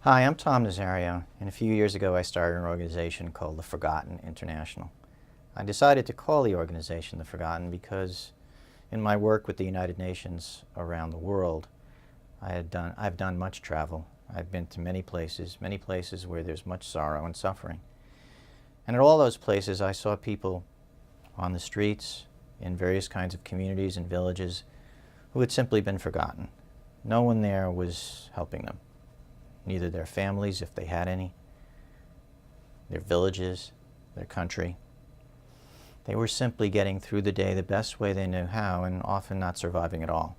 Hi, I'm Tom Nazario, and a few years ago I started an organization called The Forgotten International. I decided to call the organization The Forgotten because in my work with the United Nations around the world, I've done much travel. I've been to many places where there's much sorrow and suffering. And at all those places I saw people on the streets, in various kinds of communities and villages, who had simply been forgotten. No one there was helping them. Neither their families, if they had any, their villages, their country. They were simply getting through the day the best way they knew how, and often not surviving at all.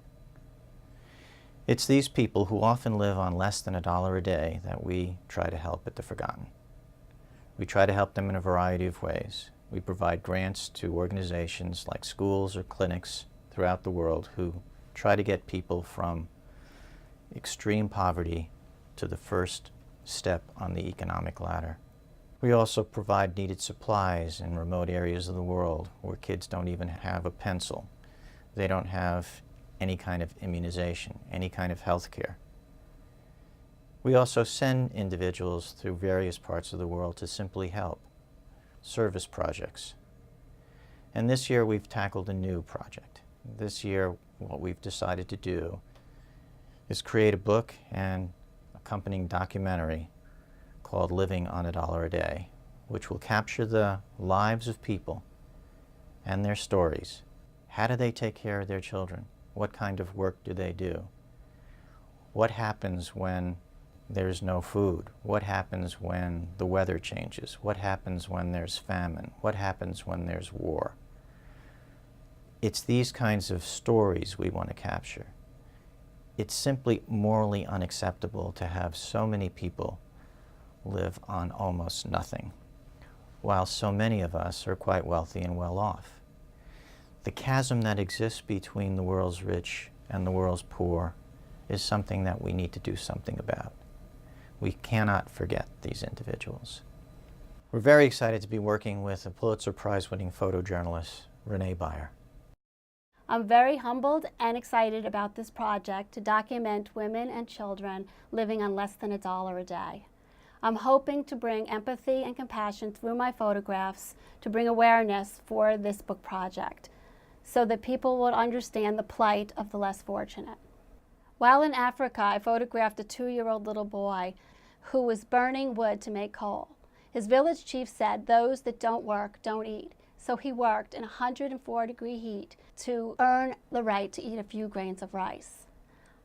It's these people who often live on less than $1 a day that we try to help at The Forgotten. We try to help them in a variety of ways. We provide grants to organizations like schools or clinics throughout the world who try to get people from extreme poverty to the first step on the economic ladder. We also provide needed supplies in remote areas of the world where kids don't even have a pencil. They don't have any kind of immunization, any kind of health care. We also send individuals through various parts of the world to simply help, service projects. And this year we've tackled a new project. This year what we've decided to do is create a book and accompanying documentary called Living on $1 a Day, which will capture the lives of people and their stories. How do they take care of their children? What kind of work do they do? What happens when there's no food? What happens when the weather changes? What happens when there's famine? What happens when there's war? It's these kinds of stories we want to capture. It's simply morally unacceptable to have so many people live on almost nothing, while so many of us are quite wealthy and well off. The chasm that exists between the world's rich and the world's poor is something that we need to do something about. We cannot forget these individuals. We're very excited to be working with a Pulitzer Prize-winning photojournalist, Reneé Byer. I'm very humbled and excited about this project to document women and children living on less than $1 a day. I'm hoping to bring empathy and compassion through my photographs to bring awareness for this book project so that people will understand the plight of the less fortunate. While in Africa, I photographed a 2-year-old little boy who was burning wood to make coal. His village chief said, "Those that don't work don't eat." So he worked in 104-degree heat to earn the right to eat a few grains of rice.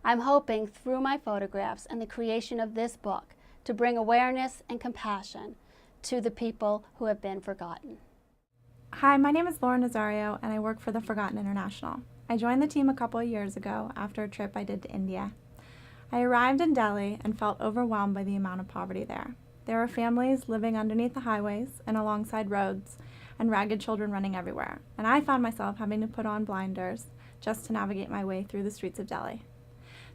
I'm hoping through my photographs and the creation of this book to bring awareness and compassion to the people who have been forgotten. Hi, my name is Laura Nazario and I work for The Forgotten International. I joined the team a couple of years ago after a trip I did to India. I arrived in Delhi and felt overwhelmed by the amount of poverty there. There were families living underneath the highways and alongside roads, and ragged children running everywhere, and I found myself having to put on blinders just to navigate my way through the streets of Delhi.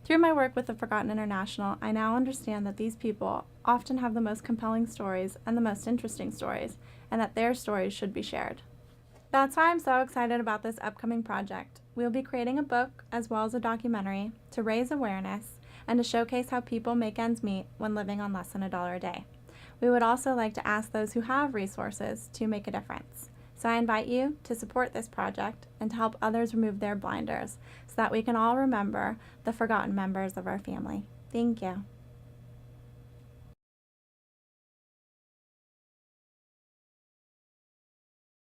Through my work with The Forgotten International, I now understand that these people often have the most compelling stories and the most interesting stories, and that their stories should be shared. That's why I'm so excited about this upcoming project. We'll be creating a book as well as a documentary to raise awareness and to showcase how people make ends meet when living on less than $1 a day. We would also like to ask those who have resources to make a difference. So I invite you to support this project and to help others remove their blinders so that we can all remember the forgotten members of our family. Thank you.